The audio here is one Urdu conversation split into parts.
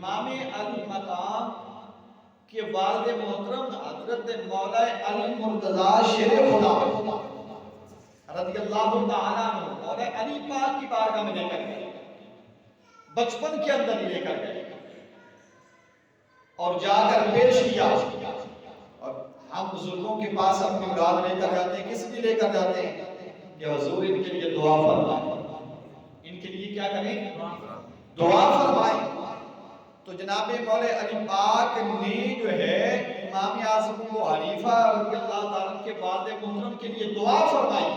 امام علی مقام کے والد محترم حضرت مولا علی مرتضی شیر خدا رضی اللہ تعالیٰ عنہ مولا علی پاک کی بارگاہ میں لے کر گئے، بچپن کے اندر لے کر گئے اور جا کر پیش کیا۔ اور ہم بزرگوں کے پاس اپنی اولاد لے کر جاتے ہیں، کس لیے لے کر جاتے ہیں کہ حضور ان کے لیے دعا فرمائیں، ان کے لیے کیا کریں؟ دعا فرمائیں۔ تو جناب مولا علی پاک نے جو ہے امام اعظم ابو حنیفہ رضی اللہ تعالیٰ کے والد محترم کے لیے دعا فرمائی،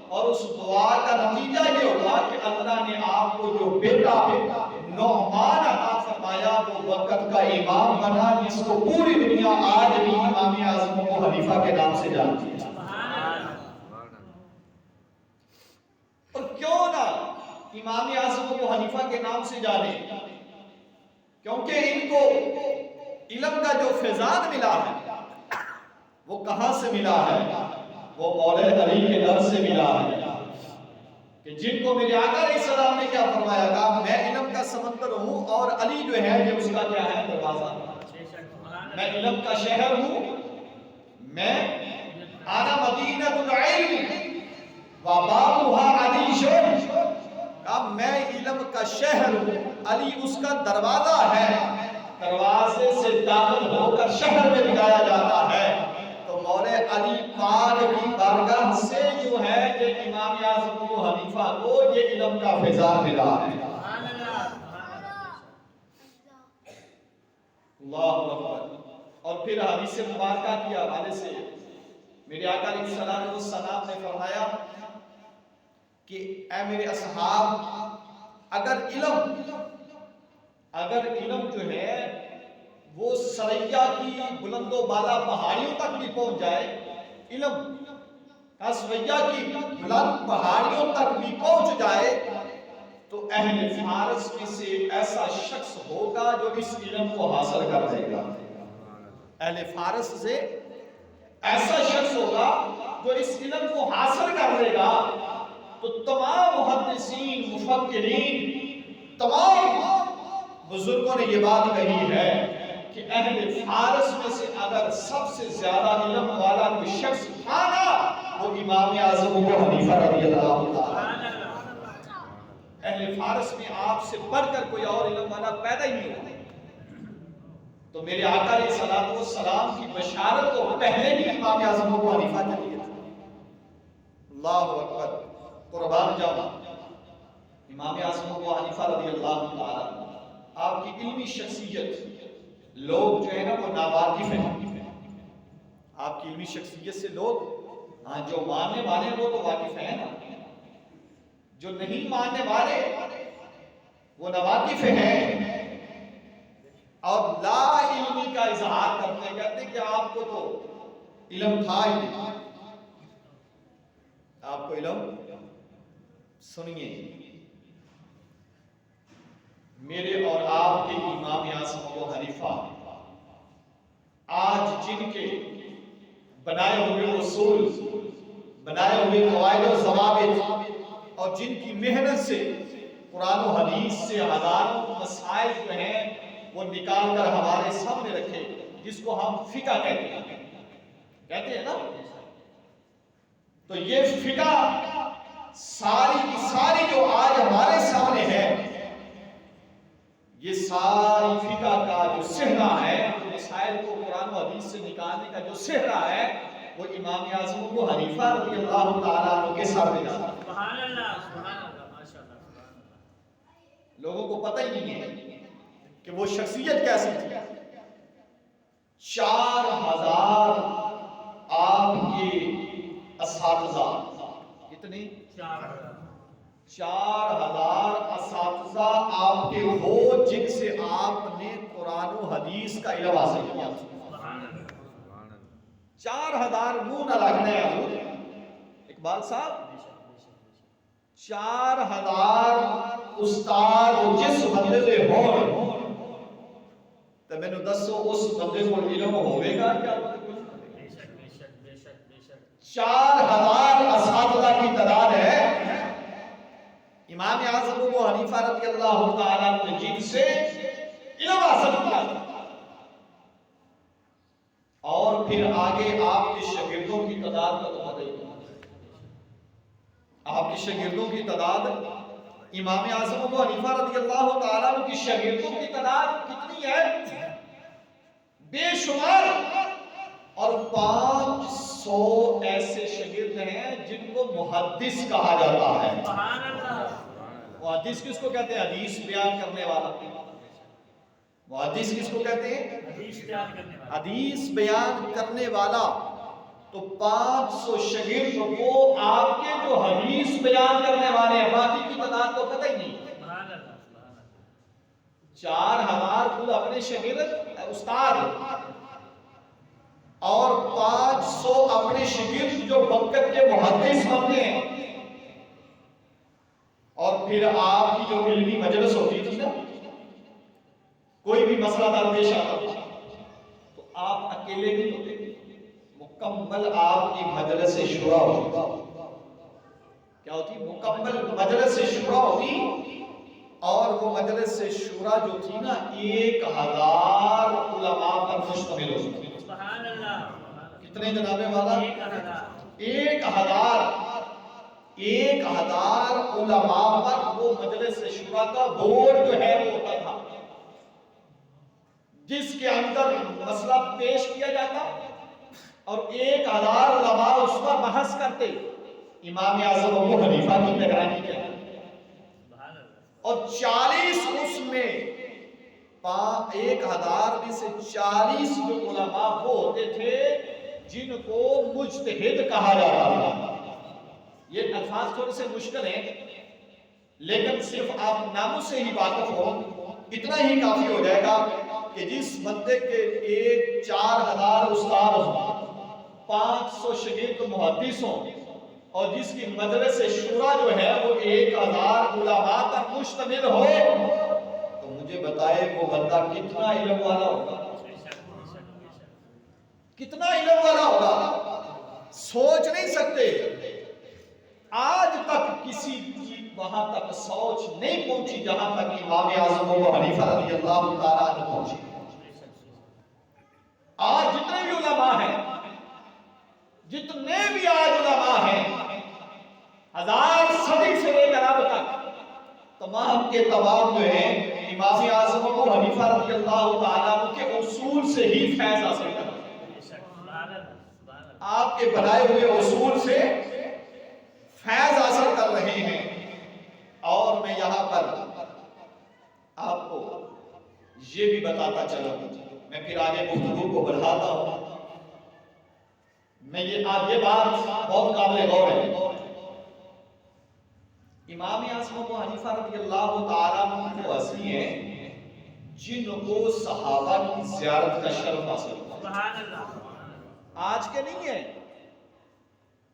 اور اس دعا کا نتیجہ یہ ہوا کہ اللہ نے آپ کو جو بیٹا نعمان عطا فرمایا، وہ وقت کا امام بنا جس کو پوری دنیا آج بھی امام اعظم ابو حنیفہ کے نام سے جانتی ہے۔ اور کیوں نہ امام اعظم ابو حنیفہ کے نام سے جانے؟ کیونکہ ان کو علم کا جو فیضان ملا ہے وہ کہاں سے ملا ہے؟ وہ مولا علی کے در سے ملا ہے، کہ جن کو میرے آقا علیہ السلام نے کیا فرمایا تھا، میں علم کا سمندر ہوں اور علی جو ہے یہ اس کا کیا ہے؟ دروازہ۔ میں علم کا شہر ہوں، میں آنا مدینہ العلم وبابها علیش، میں علم کا شہر ہوں، علی اس کا دروازہ ہے، دروازے سے داخل ہو کر شہر میں بلایا جاتا ہے۔ تو مولا علی پاک کی بارگاہ سے جو ہے یہ امام اعظم ابو حنیفہ کو یہ علم کا فیضان ملا ہے۔ اللہ اکبر۔ اور پھر حدیث مبارکہ کی حوالے سے میرے آقا علیہ السلام نے فرمایا کہ اے میرے اصحاب، اگر علم جو ہے وہ سریا کی بلند و بالا پہاڑیوں تک بھی پہنچ جائے، علم سریا کی بلند پہاڑیوں تک بھی پہنچ جائے، تو اہل فارس میں سے ایسا شخص ہوگا جو اس علم کو حاصل کر لے گا۔ اہل فارس سے ایسا شخص ہوگا جو اس علم کو حاصل کر لے گا۔ تو تمام محدثین، مفکرین، تمام بزرگوں نے یہ بات کہی ہے کہ اہل فارس میں سے اگر سب سے زیادہ علم والا کوئی شخص تھا نا، وہ امام اعظم ابو حنیفہ رضی اللہ تعالیٰ۔ اہل فارس میں آپ سے بڑھ کر کوئی اور علم والا پیدا ہی نہیں ہوا۔ تو میرے آقا علیہ السلام کی بشارت تو پہلے ہی امام اعظم ابو حنیفہ نے دی تھی۔ اللہ اکبر، قربان جاؤں امام اعظم ابو حنیفہ رضی اللہ تعالیٰ، آپ کی علمی شخصیت لوگ جو ہے نا وہ ناواقف ہیں۔ آپ کی علمی شخصیت سے لوگ جو ماننے والے وہ تو واقف ہیں نا، جو نہیں ماننے والے وہ ناواقف ہیں اور لا علمی کا اظہار کرتے ہیں، کہتے ہیں کہ آپ کو تو علم تھا ہی نہیں۔ آپ کو علم، سنیے، میرے اور آپ کے امام اعظم ابو حنیفہ آج جن کے بنائے ہوئے اصول، بنائے ہوئے قواعد و ضوابط اور جن کی محنت سے قرآن و حدیث سے ہزاروں مسائل جو ہیں وہ نکال کر ہمارے سامنے رکھے، جس کو ہم فقہ کہتے ہیں نا، تو یہ فقہ ساری کی ساری جو آج ہمارے سامنے ہے، یہ ساری فقہ کا جو صحرا ہے، مسائل کو قرآن و حدیث سے نکالنے کا جو صحرا ہے، وہ امام اعظم ابو حنیفہ رضی اللہ تعالیٰ عنہ کے سامنے جاتا ہے۔ سبحان اللہ، سبحان اللہ، ماشاءاللہ، سبحان اللہ۔ لوگوں کو پتہ ہی نہیں ہے کہ وہ شخصیت کیسی تھی۔ 4000 آپ کے اساتذہ، کتنی؟ 4000 اساتذہ آپ کے وہ جن سے آپ نے قرآن و حدیث کا علم حاصل کیا۔ 4000 منہ نہ لگنا ہے حضور اقبال صاحب، 4000 استاد جس بندے دے ہون تو میں نے دسو اس بندے کو علم ہوئے گا کیا؟ 4000 اساتذہ کی تعداد ہے۔ امام اعظم ابو حنیفہ رضی اللہ تعالیٰ نے جن سے علم حاصل آپ کے شاگردوں کی تعداد امام اعظم ابو حنیفہ رضی اللہ تعالیٰ عنہ کی شاگردوں کی تعداد کتنی ہے؟ بے شمار. اور 500 ایسے شاگرد ہیں جن کو محدث کہا جاتا ہے. سبحان اللہ. محدث کس کو کہتے ہیں؟ حدیث بیان کرنے والا. محدث کس کو کہتے ہیں؟ حدیث بیان کرنے والا. حدیث بیان کرنے والا. تو 500 شاگرد وہ آپ کے جو حدیث بیان کرنے والے ہیں، باقی کی تعداد تو پتہ ہی نہیں. سبحان اللہ. سبحان اللہ. 4000 خود اپنے شاگرد استاد اور 500 اپنے شاگرد جو وقت کے محدث بنتے ہیں. اور پھر آپ کی جو علمی مجلس ہوتی تھی نا، کوئی بھی مسئلہ درپیش آتا تھا تو آپ اکیلے نہیں ہوتے، مکمل آپ کی مجلس شورا ہوتی. کیا ہوتی؟ مکمل مجلس شورا ہوتی. اور وہ مجلس شورا جو تھی نا 1000 علماء پر مشتمل ہوتی. سبحان اللہ. کتنے جناب والا؟ 1000. 1000 علماء پر وہ مجلس شورا کا بورڈ جو ہے وہ ہوتا تھا، جس کے اندر مسئلہ پیش کیا جاتا اور 1000 علماء اس پر بحث کرتے. امام اعظم ابو حنیفہ کی نگرانی کے اور 40 اس میں 1000 میں سے 40 جو علماء وہ ہوتے تھے جن کو مجتہد کہا جاتا تھا. یہ الفاظ تھوڑے سے مشکل ہیں، لیکن صرف آپ ناموں سے ہی واقف ہو اتنا ہی کافی ہو جائے گا کہ جس بندے کے 4000 استاد ہوں، 500 شاگرد محدث ہوں، اور جس کی مجلس شورا جو ہے وہ 1000 علماء پر مشتمل ہو، تو مجھے بتائے وہ بندہ کتنا علم والا ہوگا، کتنا علم والا ہوگا. سوچ نہیں سکتے. آج تک کسی کی وہاں تک سوچ نہیں پہنچی جہاں تک امام اعظم ابو حنیفہ رضی اللہ تعالیٰ عنہ پہنچی. آج جتنے بھی علماء ہیں، جتنے بھی آج علماء ہیں، 1000 صدی سے لے کر اب تک تمام کے تمام جو ہیں امام اعظم ابو حنیفہ رضی اللہ تعالیٰ عنہ کے اصول سے ہی فیض حاصل کرتے ہیں. آپ کے بنائے ہوئے اصول سے فیض حاصل کر رہے ہیں. اور میں یہاں پر آپ کو یہ بھی بتاتا چلا، میں پھر آگے گفتگو کو بڑھاتا ہوں. میں یہ بات بہت قابل غور ہے. امام اعظم ابو حنیفہ رضی اللہ تعالیٰ عنہ وہ اصلی ہیں جن کو صحابہ کی زیارت کا شرف حاصل ہوا. سبحان اللہ. آج کے نہیں ہے،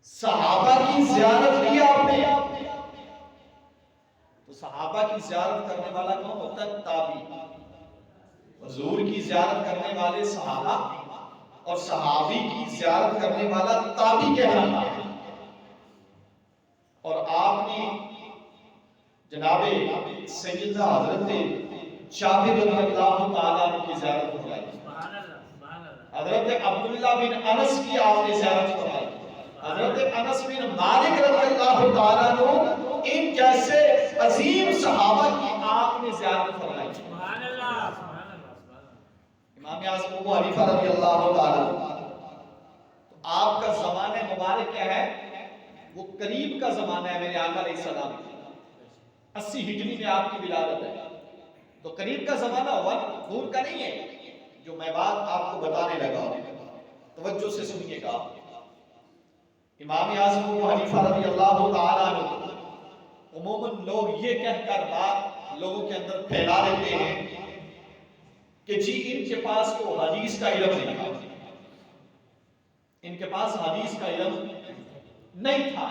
صحابہ کی زیارت کی آپ نے. تو صحابہ کی زیارت کرنے والا کون ہوتا ہے؟ تابعی. حضور کی زیارت کرنے والے صحابہ اور صحابی کی زیارت کرنے والا تابعی کہلاتا ہے. اور آپ نے جناب سیدنا حضرت جابر رضی اللہ تعالیٰ عنہ کی زیارت فرمائی. سبحان اللہ. سبحان اللہ. حضرت عبداللہ بن انس کی آپ نے زیارت فرمائی. حضرت انس بن مالک رضی اللہ تعالیٰ عنہ، ان جیسے عظیم صحابہ کی آپ نے زیارت فرمائی. سبحان اللہ. سبحان اللہ. سبحان اللہ. امام اعظم ابو حنیفہ رضی اللہ تعالیٰ عنہ. تو آپ کا زمانہ مبارک کیا ہے؟ وہ قریب کا زمانہ ہے. میرے آقا علیہ السلام 80 ہجری میں آپ کی ولادت ہے. تو قریب کا زمانہ ہوا، دور کا نہیں ہے. جو میں بات آپ کو بتانے لگا توجہ سے سنیے گا. امام اعظم ابو حنیفہ رضی اللہ تعالیٰ عنہ عموماً لوگ یہ کہہ کر بات لوگوں کے اندر پھیلا دیتے ہیں کہ جی ان کے پاس تو حدیث کا علم نہیں تھا، ان کے پاس حدیث کا علم نہیں تھا.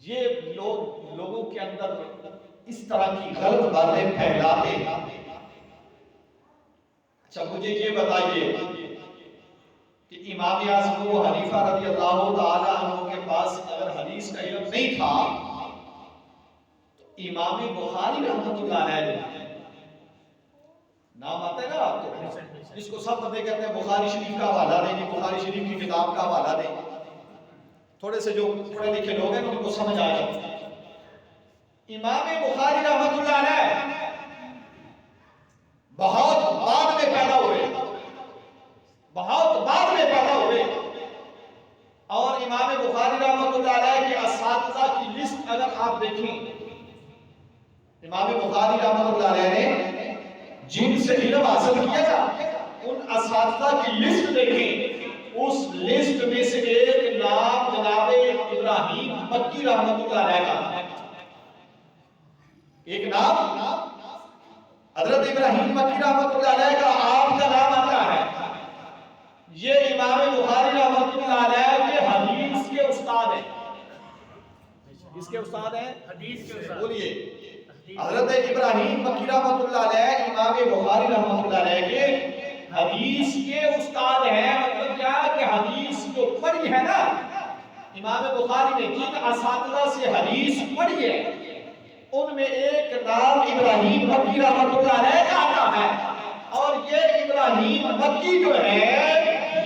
یہ لوگوں کے اندر اس طرح کی غلط باتیں پھیلاتے ہیں. اچھا مجھے یہ بتائیے کہ امام اعظم ابو حنیفہ رضی اللہ تعالیٰ عنہ کے پاس اگر حدیث کا علم نہیں تھا تو امام بخاری رحمۃ اللہ علیہ نام آتا ہے نا آپ کو، جس کو سب بندے کہتے ہیں بخاری شریف کا حوالہ دیں، بخاری شریف کی کتاب کا حوالہ دیں. تھوڑے سے جو پڑھے لکھے لوگ ہیں ان کو سمجھ آ جائے. امام بخاری رحمۃ اللہ علیہ بہت بعد میں پیدا ہوئے، بہت بعد میں پیدا ہوئے، اور امام بخاری رحمۃ اللہ علیہ کے اساتذہ کی لسٹ اگر آپ دیکھیں، امام بخاری رحمۃ اللہ علیہ نے جن سے علم حاصل کیا تھا ان اساتذہ کی لسٹ دیکھیں، اس لسٹ میں سے ایک نام جناب ابراہیم مکی رحمۃ اللہ علیہ کا، ایک نام حضرت ابراہیم مکی رحمۃ اللہ علیہ کا آپ کا نام آتا ہے. یہ امام بخاری رحمۃ اللہ علیہ کے حدیث کے استاد ہیں. کس کے استاد ہیں؟ حدیث کے استاد. بولیے. حضرت ابراہیم مکی رحمۃ اللہ علیہ امام بخاری رحمۃ اللہ علیہ کے حدیث کے استاد ہیں. مطلب کیا کہ حدیث جو پڑھی ہے نا امام بخاری نے جن اساتذہ سے حدیث پڑھی ہے ان میں ایک نام ابراہیم مکی رحمۃ اللہ علیہ کا آتا ہے. اور یہ ابراہیم مکی جو ہے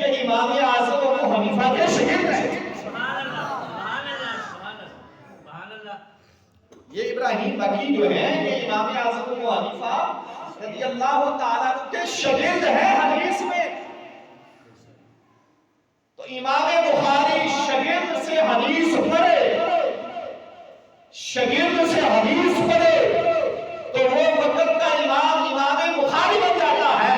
یہ امام اعظم ابو حنیفہ کے شاگرد ہیں. سبحان اللہ، سبحان اللہ، سبحان اللہ، سبحان اللہ. یہ ابراہیم مکی جو ہے یہ امام اعظم ابو حنیفہ رضی اللہ تعالیٰ عنہ کے شاگرد ہیں حدیث میں. تو امام بخاری شاگرد سے حدیث پڑھے، شاگرد سے حدیث پڑھے تو وہ وقت کا امام امام بخاری بن جاتا ہے.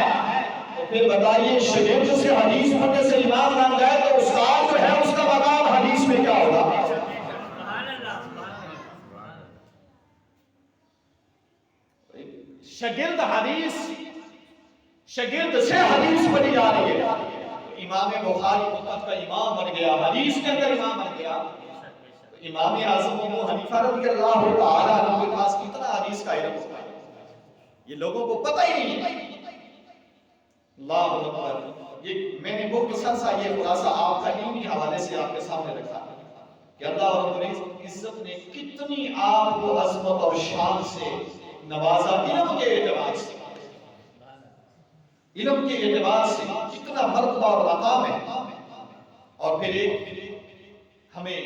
تو پھر بتائیے شاگرد سے حدیث پڑھنے سے امام بن جائے تو استاد جو ہے اس کا مقام حدیث میں کیا ہوگا؟ سبحان اللہ، سبحان اللہ. شاگرد حدیث، شاگرد سے حدیث پڑھی جا رہی ہے. امام بخاری وقت کا امام بن گیا، حدیث کے اندر امام بن گیا. امام اعظم ابو حنیفہ رضی اللہ تعالیٰ عنہ کے پاس کتنا حدیث کا علم ہوتا ہے یہ لوگوں کو پتہ ہی نہیں ہے. اللہ اکبر. یہ میں نے مختصر سا یہ خلاصہ آپ کا علمی حوالے سے آپ کے سامنے رکھا کہ اللہ رب العزت نے کتنی آپ کو عظمت اور شان سے نوازا علم کے اعتبار سے، علم کے اعتبار سے کتنا مرتبہ اور مقام ہے. اور پھر ایک ہمیں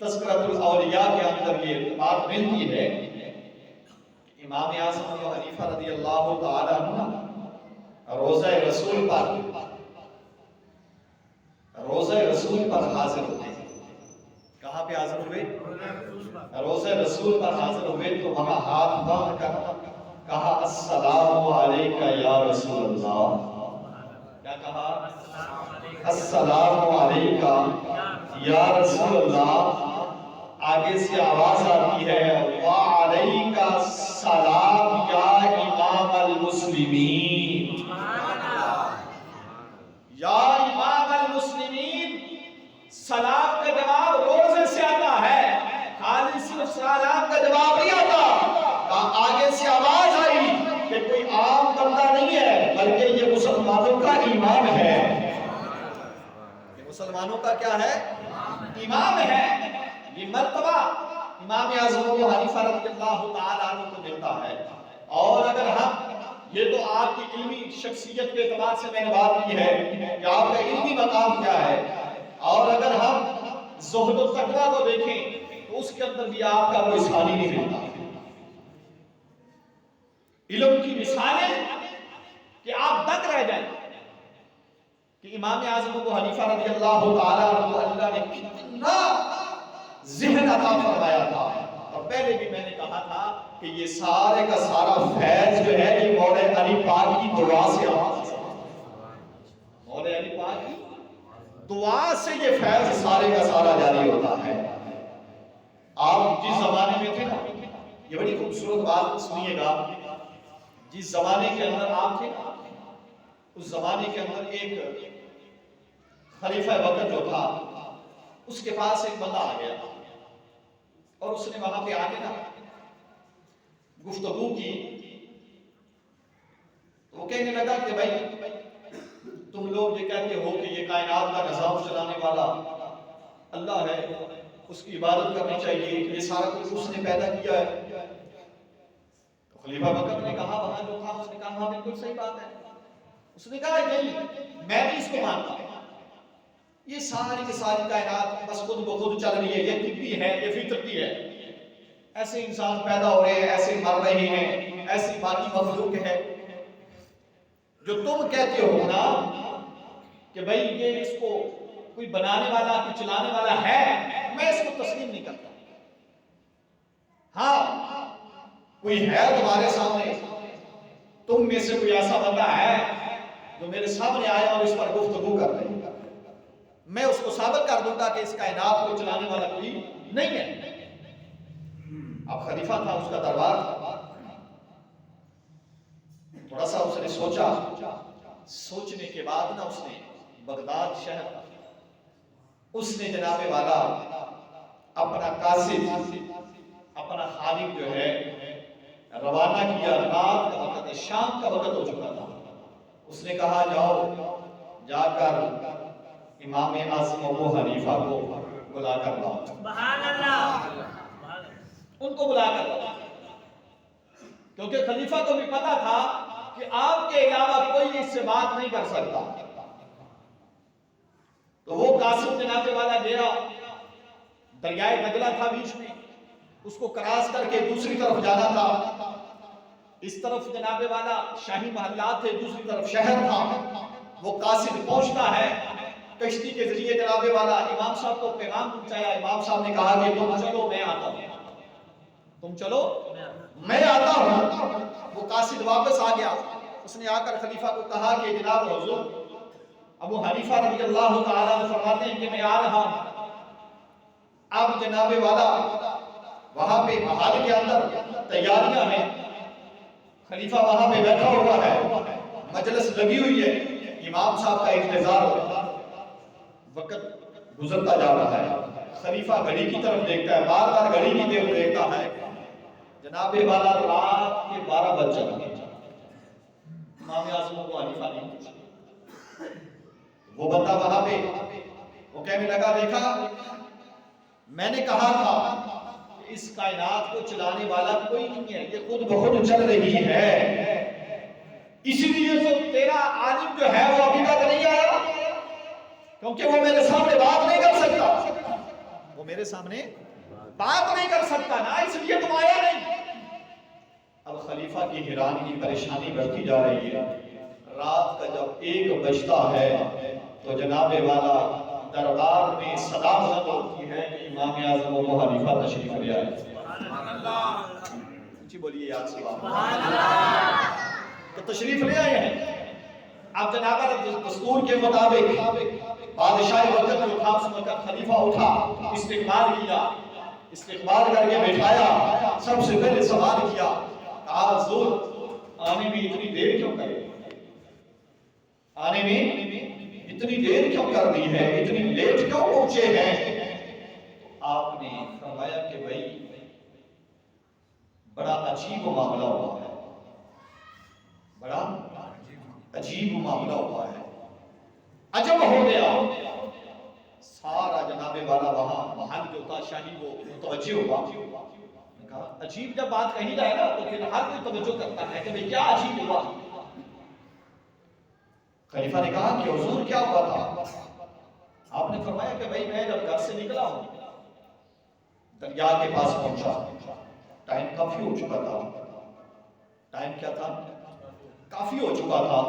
تذکرۃ الاولیاء کے اندر یہ بات ملتی ہے امام اعظم ابو حنیفہ رضی اللہ تعالی عنہ روزہ رسول پر حاضر ہوئے. کہاں پہ حاضر ہوئے؟ روزہ رسول پر حاضر ہوئے تو وہاں ہاتھ باندھ کر کہا السلام علیکہ یا رسول اللہ. کیا کہا؟ السلام علیکہ یا رسول اللہ. آگے سے آواز آتی ہے وعلیکہ السلام یا امام المسلمین. یا امام المسلمین. سلام کا جواب روزے سے آتا ہے، خالی صرف سلام کا جواب نہیں آتا. آگے سے آواز آئی کہ کوئی عام بندہ نہیں ہے بلکہ یہ مسلمانوں کا امام ہے. یہ مسلمانوں کا کیا ہے؟ امام ہے. یہ مرتبہ امام اعظم ابو حنیفہ رضی اللہ تعالیٰ عنہ کو ملتا ہے. اور اگر ہم یہ تو آپ کی علمی شخصیت کے اعتبار سے میں نے بات کی ہے کہ آپ کا علمی مقام کیا ہے، اور اگر ہم زہد و تقویٰ کو دیکھیں تو اس کے اندر بھی آپ کا کوئی ثانی نہیں ملتا. علم کی مثالیں کہ آپ دنگ رہ جائیں کہ امام اعظم ابو حنیفہ رضی اللہ تعالیٰ عنہ اللہ نے کتنا ذہن عطا فرمایا تھا. اور پہلے بھی میں نے کہا تھا کہ یہ سارے کا سارا فیض جو ہے یہ مولا علی پاک کی دعا سے آتا ہے. مولا علی پاک کی دعا سے یہ فیض سارے کا سارا جاری ہوتا ہے. آپ جس زمانے میں تھے نا، یہ بڑی خوبصورت بات سنیے گا، جس زمانے کے اندر آپ تھے اس زمانے کے اندر ایک خلیفہ وقت جو تھا اس کے پاس ایک بندہ آ گیا اور اس نے وہاں پہ آ کے نا گفتگو کی. تو وہ کہنے لگا کہ بھائی تم لوگ یہ کہتے ہو کہ یہ کائنات کا نظام چلانے والا اللہ ہے، اس کی عبادت کرنی چاہیے، یہ سارا کچھ اس نے پیدا کیا ہے. تو خلیفہ وقت نے کہا، وہاں جو تھا اس نے کہا ہاں بالکل صحیح بات ہے. اس نے کہا نہیں، میں بھی اس کو مانتا ہوں. یہ ساری کی ساری کائنات بس خود بخود چل رہی ہے، یہ طبی ہے، یہ فطرتی ہے، ایسے انسان پیدا ہو رہے ہیں، ایسے مر رہے ہیں، ایسی باقی مخلوق ہے۔ جو تم کہتے ہو نا کہ بھئی یہ اس کو کوئی بنانے والا، کوئی چلانے والا ہے، میں اس کو تسلیم نہیں کرتا۔ ہاں کوئی ہے تمہارے سامنے، تم میں سے کوئی ایسا بندہ ہے جو میرے سامنے آیا اور اس پر گفتگو کر رہے ہیں، میں اس کو ثابت کر دوں گا کہ اس کائنات کو چلانے والا کوئی نہیں ہے۔ اب خلیفہ تھا، اس کا دربار تھا، تھوڑا سا اس نے سوچا، سوچنے کے بعد نا اس نے بغداد شہر تھا، اس نے جناب والا اپنا قاصد، اپنا خادم جو ہے روانہ کیا۔ رات کا وقت، شام کا وقت ہو چکا تھا۔ اس نے کہا جاؤ جا کر امام اعظم ابو حنیفہ کو بلا کر لاؤ، سبحان اللہ، ان کو بلا کر لاؤ، کیونکہ خلیفہ کو بھی پتا تھا کہ آپ کے علاوہ کوئی اس سے بات نہیں کر سکتا۔ تو وہ قاصد جناب والا گیا، دریائے دجلہ تھا بیچ میں، اس کو کراس کر کے دوسری طرف جانا تھا۔ اس طرف جناب والا شاہی محلات تھے، دوسری طرف شہر تھا۔ وہ قاصد پہنچتا ہے، کشتی کے ذریعے جناب والا امام صاحب کو پیغام پہنچایا۔ امام صاحب نے کہا کہ تم چلو میں آتا ہوں، تم چلو میں آتا ہوں۔ وہ قاصد واپس آ گیا، اس نے آ کر خلیفہ کو کہا کہ جناب حضور ابو حنیفہ رضی اللہ تعالیٰ عنہ فرماتے ہیں کہ میں آ رہا ہوں۔ اب جناب والا وہاں پہ محل کے اندر تیاریاں ہیں، خلیفہ وہاں پہ بیٹھا ہوا ہے، مجلس لگی ہوئی ہے، امام صاحب کا انتظار ہو رہا ہے۔ وقت گزرتا جا رہا ہے، خلیفہ گھڑی کی طرف دیکھتا ہے، بار بار گھڑی کی طرف دیکھتا ہے۔ جناب والا رات کے 12 بج جاتے ہیں، امام اعظم ابو حنیفہ نہیں پوچھا۔ وہ بندہ وہاں پہ وہ کہنے لگا دیکھا میں نے کہا تھا کہ اس کائنات کو چلانے والا کوئی نہیں ہے، یہ خود بخود چل رہی ہے، اسی لیے تو تیرا عالم جو ہے وہ ابھی تک نہیں آیا، کیونکہ وہ میرے سامنے بات نہیں کر سکتا، وہ میرے سامنے بات نہیں کر سکتا نا، اس لیے تم آیا نہیں۔ اب خلیفہ کی حیرانی پریشانی بڑھتی جا رہی ہے۔ رات کا جب 1 بجتا ہے تو جناب والا دربار میں صدا بلند ہوتی ہے کہ امام اعظم ابو حنیفہ تشریف لے آئے۔ سبحان اللہ، جی بولیے یاد سبحان سبحان اللہ۔ تو تشریف لے آئے ہیں۔ اب جناب دستور کے مطابق بادشاہ وقت جو تھا اس وقت خلیفہ اٹھا، استقبال کیا، استقبال کر کے بٹھایا، سب سے پہلے سوال کیا، کہا حضور آنے میں اتنی دیر کیوں کرے، آنے میں اتنی دیر کیوں کر دی ہے، اتنی لیٹ کیوں پہنچے ہیں؟ آپ نے فرمایا کہ بھائی بڑا عجیب معاملہ ہوا ہے، بڑا عجیب معاملہ ہوا ہے، عجب ہو گیا۔ سارا جناب والا وہاں محل جو تھا شاہی وہ متوجہ ہوا، کہا عجیب جب بات کہی جائے نا تو پھر ہر کوئی توجہ کرتا ہے کہ بھئی کیا عجیب ہوا۔ خلیفہ نے کہا کہ حضور کیا ہوا تھا؟ آپ نے فرمایا کہ بھئی میں جب گھر سے نکلا ہوں، دریا کے پاس پہنچا، ٹائم کافی ہو چکا تھا، ٹائم کیا تھا؟ کافی ہو چکا تھا،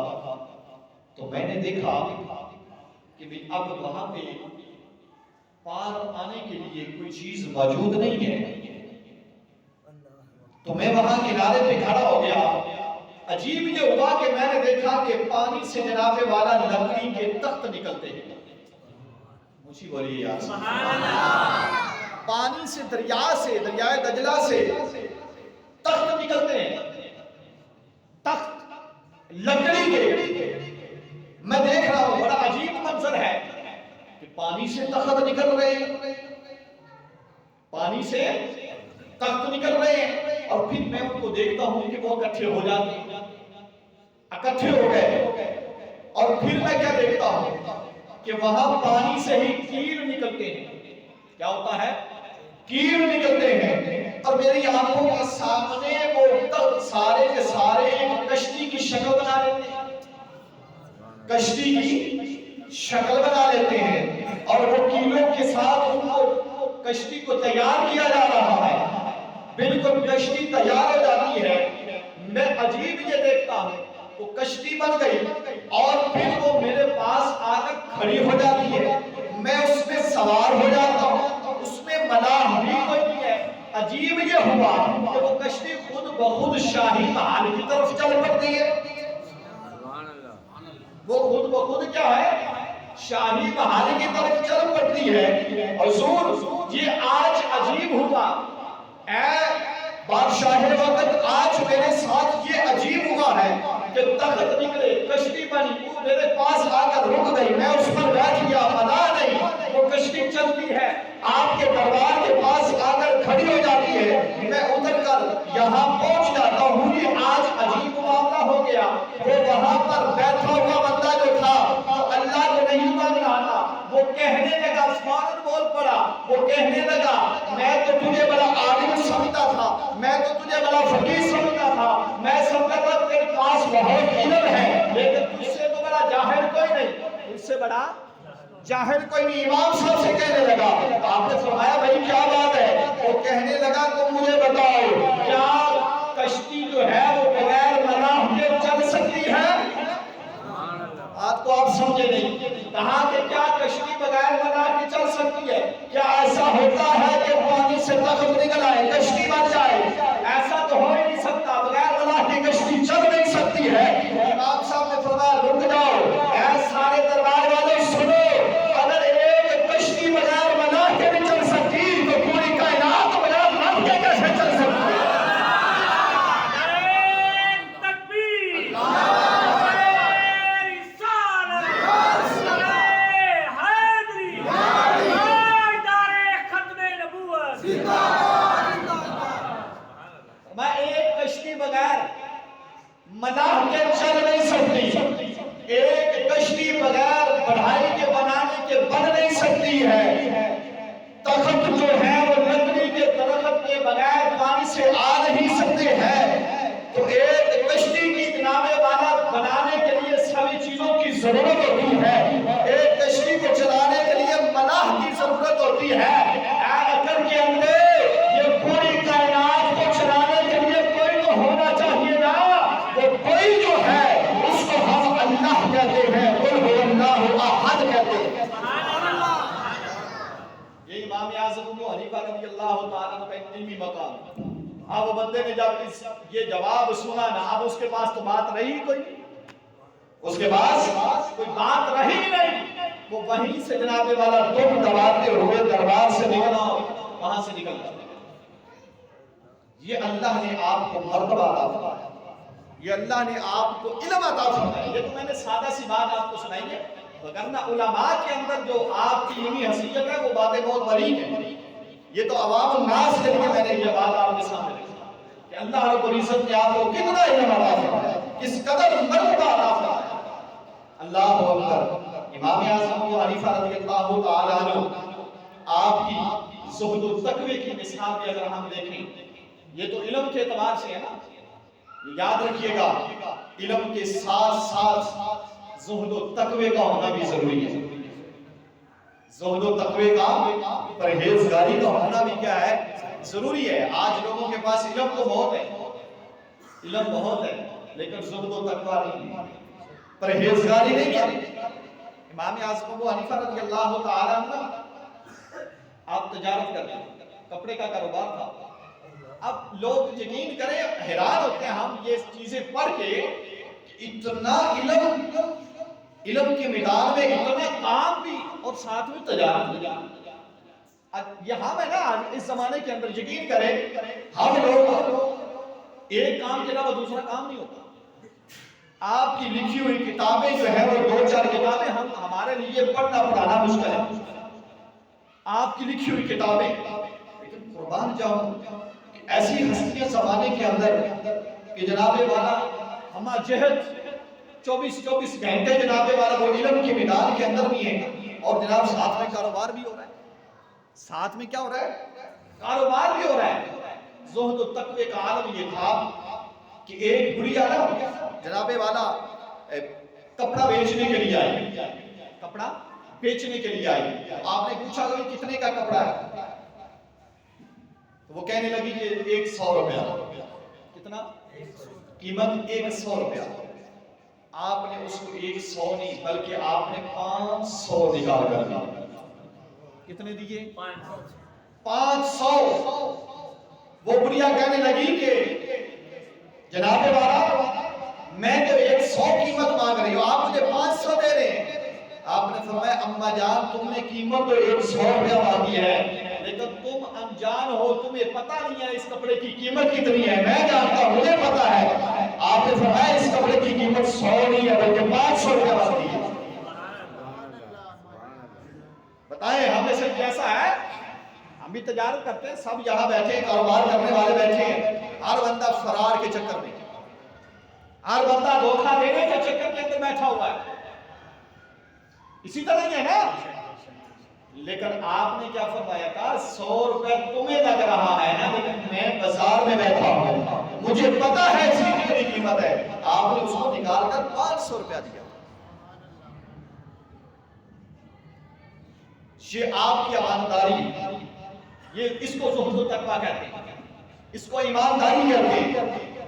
تو میں نے دیکھا کہ بھئی اب وہاں پہ پار آنے کے لیے کوئی چیز موجود نہیں ہے، تو میں وہاں کنارے پہ کھڑا ہو گیا۔ عجیب یہ ہوا کہ میں نے دیکھا کہ پانی سے جناب والا لکڑی کے تخت نکلتے ہیں، مجھے بولیے یار سبحان اللہ، پانی سے، دریا سے، دریائے دجلہ سے تخت نکلتے ہیں، تخت لکڑی کے۔ میں دیکھ رہا ہوں، بڑا عجیب منظر ہے کہ پانی سے تخت نکل رہے ہیں، پانی سے تخت نکل رہے ہیں، اور پھر میں ان کو دیکھتا ہوں کہ وہ اکٹھے ہو جاتے ہیں، اکٹھے ہو گئے، اور پھر میں کیا دیکھتا ہوں کہ وہاں پانی سے ہی کیل نکلتے ہیں۔ کیا ہوتا ہے؟ کیل نکلتے ہیں، اور میری آنکھوں کے سامنے وہ تخت سارے کے سارے ایک کشتی کی شکل بنا لیتے ہیں، کشتی کی شکل بنا لیتے ہیں۔ اور وکیلوں کے ساتھ ان کو کشتی کو تیار کیا جا رہا ہے، بالکل کشتی تیار ہو جاتی ہے، میں عجیب یہ دیکھتا ہوں وہ کشتی بن گئی اور پھر وہ میرے پاس آ کر کھڑی ہو جاتی ہے، میں اس میں سوار ہو جاتا ہوں، اس میں ملاح بھی کوئی نہیں ہے۔ عجیب یہ ہوا کہ وہ کشتی خود بخود شاہی محل کی طرف چل پڑتی ہے، وہ خود بخود کیا ہے، شاہی محل کی طرف چل پڑتی ہے۔ حضور یہ آج عجیب ہوا، اے بادشاہ وقت آج میرے ساتھ یہ عجیب ہوا ہے کہ تخت نکلے، کشتی بنی، وہ میرے پاس آ کر رک گئی، میں اس پر بیٹھ گیا، پتا نہیں وہ کشتی چلتی ہے، آپ کے دربار کے پاس آ کر کھڑی ہو جاتی ہے، میں اتر کر یہاں پہنچ جاتا ہوں۔ یہ آج عجیب معاملہ ہو گیا، وہ وہاں پر بیٹھا ہوا بندہ جو تھا وہ اللہ کو نہیں مان رہا تھا، وہ کہنے لگا، فوراً بول پڑا، وہ کہنے لگا میں تو تجھے بڑا عالم سمجھتا تھا، میں تو تجھے بڑا فقیہ سمجھتا تھا، میں سمجھتا تھا تیرے پاس بہت علم ہے، لیکن تجھ سے تو بڑا جاہل کوئی نہیں، تجھ سے بڑا جاہل کوئی نہیں۔ امام صاحب سے کہنے لگا، آپ نے فرمایا بھائی کیا بات ہے؟ وہ کہنے لگا تم مجھے بتاؤ کیا کشتی جو ہے وہ بغیر ملاح کے چل سکتی ہے؟ بات کو آپ سمجھے نہیں، کہا کہ کیا کشتی بغیر ملاح کے چل سکتی ہے؟ کیا ایسا ہوتا ہے کہ پانی سے تخت نکل آئے کشتی بن جائے؟ ایسا تو ہو ہی نہیں سکتا، بغیر ملاح کی کشتی چل نہیں سکتی ہے۔ امام صاحب نے فرمایا رک جاؤ، اے سارے دربار والے سنو، اگر ایک کشتی بغیر ملاح کے نہیں چل سکتی تو پوری کائنات بغیر ملاح کے کیسے چل سکتی ہے؟ میں ایک کشتی بغیر ملاح کے چل نہیں سکتی، ایک کشتی بغیر بڑھائی کے بنانے کے بن نہیں سکتی ہے، تخت جو ہے وہ لکڑی کے درخت کے بغیر پانی سے آ نہیں سکتے ہیں، تو ایک کشتی کی جناب والا بنانے کے لیے سبھی چیزوں کی ضرورت ہوتی ہے، ایک کشتی کو چلانے کے لیے ملاح کی ضرورت ہوتی ہے۔ اے اکر کے اندر یہ پوری کائنات کو چلانے کے لیے کوئی تو ہونا چاہیے نا، وہ کوئی جو ہے اس کو ہم اللہ کہتے ہیں، قل هو اللہ احد کہتے ہیں۔ یہ امام اعظم ابو حنیفہ رضی اللہ تعالیٰ عنہ کا علمی مقام ہے۔ اب بندے نے جب یہ جواب سنا نا، اب اس کے پاس تو بات رہی کوئی، اس کے پاس کوئی بات رہی نہیں، وہ وہیں سے جناب والا دم دباتے ہوئے دربار سے نکلا، وہاں سے نکلتا۔ یہ اللہ نے آپ کو مرتبہ عطا فرمایا، یہ اللہ نے آپ کو علم عطا فرمایا۔ یہ تو میں نے سادہ سی بات آپ کو سنائی ہے، وگرنہ علماء کے اندر جو آپ کی علمی حیثیت ہے وہ باتیں بہت بڑی ہیں۔ یہ تو عوام الناس کے لیے میں نے یہ بات آپ کے سامنے رکھی کہ اللہ رب العزت نے آپ کو کتنا علم عطا فرمایا، کس قدر مرتبہ عطا فرمایا۔ اللہ اکبر۔ امام اعظم ابو حنیفہ رضی اللہ تعالیٰ عنہ، آپ کی زہد و تقوی کی مثال بھی اگر ہم دیکھیں، یہ تو علم کے اعتبار سے ہے نا، یاد رکھیے گا علم کے ساتھ ساتھ زہد و تقوی کا ہونا بھی ضروری ہے، زہد و تقوی کا، پرہیزگاری کا ہونا بھی کیا ہے، ضروری ہے۔ آج لوگوں کے پاس علم تو بہت ہے، علم بہت ہے، لیکن زہد و تقوی نہیں، پرہیزگاری نہیں ہے۔ امام اعظم ابو حنیفہ رضی اللہ تعالیٰ عنہ، آپ تجارت کرتے ہیں، کپڑے کا کاروبار تھا۔ اب لوگ یقین کریں حیران ہوتے ہیں ہم یہ چیزیں پڑھ کے، اتنا علم کے میدان میں اتنا کام بھی اور ساتھ میں تجارت بھی۔ یہ ہم ہے نا اس زمانے کے اندر، یقین کریں ہم لوگ ایک کام کے علاوہ دوسرا کام نہیں ہوتا۔ آپ کی لکھی ہوئی کتابیں جو ہے وہ دو چار کتابیں ہمارے لیے پڑھنا پڑھانا مشکل ہے، آپ کی لکھی ہوئی کتابیں، لیکن قربان جاؤں ایسی ہستیاں زمانے کے اندر کہ جناب والا ہما جہد 24 گھنٹے جناب والا وہ علم کے میدان کے اندر بھی ہیں، اور جناب ساتھ میں کاروبار بھی ہو رہا ہے، ساتھ میں کیا ہو رہا ہے، کاروبار بھی ہو رہا ہے۔ زہد و تقوی کا عالم یہ تھا کہ ایک بڑھیا نا جناب والا کپڑا بیچنے کے لیے آئی، کپڑا بیچنے کے لیے آئی. آپ نے پوچھا کہ کتنے کا کپڑا ہے؟ تو وہ کہنے لگی کہ 100 روپیہ. کتنا؟ قیمت 100 روپیہ. آپ نے اس کو 100 نہیں بلکہ آپ نے 500 نکال کر دیا. کتنے دیے؟ 500. وہ بڑھیا کہنے لگی کہ جناب والا میں تو 100 قیمت مانگ رہی ہوں، آپ مجھے 500 دے رہے ہیں. آپ نے فرمایا اما جان تم نے قیمت تو 100 روپیہ مانگی ہے، لیکن تم انجان ہو، تمہیں پتہ نہیں ہے اس کپڑے کی قیمت کتنی ہے. میں جانتا ہوں، مجھے پتہ ہے. آپ نے فرمایا اس کپڑے کی قیمت 100 نہیں ہے بلکہ 500 روپیہ بنتی ہے. بتائیں ہم میں سے کیسا ہے؟ ہم بھی تجارت کرتے ہیں، سب یہاں بیٹھے ہیں، کاروبار کرنے والے بیٹھے ہیں. ہر بندہ فرار کے چکر میں، ہر بندہ دھوکہ دینے کے چکر کے اندر بیٹھا ہوا ہے. اسی طرح ہی ہے نا. لیکن آپ نے کیا فرمایا تھا؟ 100 روپے تمہیں لگ رہا ہے نا، لیکن میں بازار میں بیٹھا ہوں، مجھے پتا ہے اس کی کتنی قیمت ہے. آپ نے اس کو نکال کر 500 روپیہ دیا. یہ آپ کی ایمانداری، یہ اس کو زہد و تقویٰ کہتے ہیں، اس کو ایمانداری کہتے ہیں.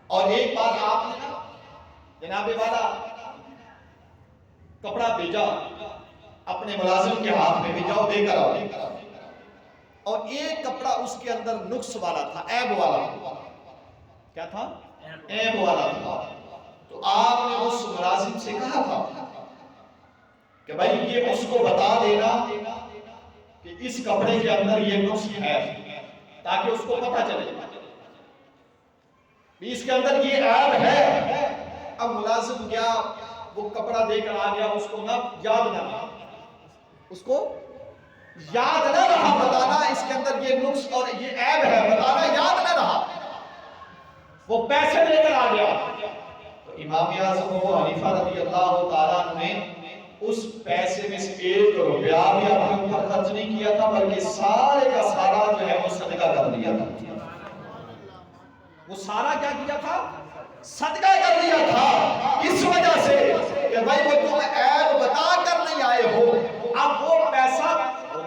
اور ایک بار آپ نے نا جناب والا کپڑا بھیجا اپنے ملازم کے ہاتھ میں، بھیجاؤ دے کر آؤ. اور ایک کپڑا اس کے اندر نقص والا تھا، عیب والا تھا. کیا تھا؟ عیب والا تھا. تو آپ نے اس ملازم سے کہا تھا کہ بھائی یہ اس کو بتا دینا کہ اس کپڑے کے اندر یہ نقص ہے، تاکہ اس کو پتہ چلے اس کے اندر یہ عیب ہے. اب ملازم گیا، وہ کپڑا دے کر آ گیا، اس کو نہ یاد نہ رہا، اس کو یاد نہ رہا بتانا اس کے اندر یہ نقص اور یہ عیب ہے، بتانا یاد نہ رہا. وہ پیسے لے کر آ گیا. تو امام اعظم ابو حنیفہ رضی اللہ تعالیٰ نے اس پیسے میں سے 1 روپیہ بھی اپنے اوپر خرچ نہیں کیا تھا، بلکہ سارے کا سارا جو ہے وہ صدقہ کر دیا تھا. وہ سارا کیا کیا تھا؟ صدقہ کر دیا تھا. اس وجہ سے کہ بھائی وہ تم عیب بتا کر نہیں آئے ہو، اب وہ پیسہ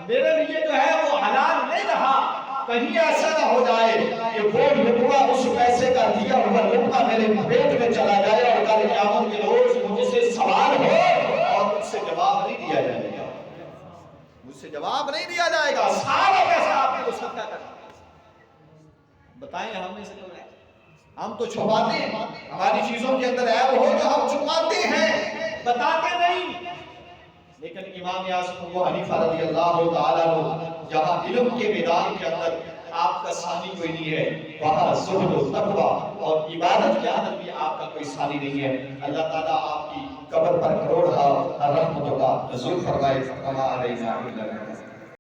میرے لیے جو ہے وہ حلال نہیں رہا. کہیں ایسا نہ ہو جائے کہ وہ لقمہ اس پیسے کا دیا ہوا لقمہ میرے پیٹ میں چلا جائے اور کل قیامت کے روز مجھ سے سوال ہو اور مجھ سے جواب نہیں دیا جائے گا. مجھ سے جواب نہیں دیا جائے گا. سارا پیسہ آپ نے صدقہ کر دیا. بتائیں ہم میں سے کون ہے؟ ہم تو چھپاتے ہیں، ہماری چیزوں کے اندر عیب ہو تو ہم چھپاتے ہیں، بتاتے نہیں. لیکن امام اعظم ابو حنیفہ رضی اللہ تعالیٰ عنہ جہاں علم کے میدان کے اندر آپ کا ثانی کوئی نہیں ہے، وہاں زہد و تقویٰ اور عبادت کے اندر بھی آپ کا کوئی ثانی نہیں ہے. اللہ تعالیٰ آپ کی قبر پر کروڑ رحمتوں کا نزول فرمائے.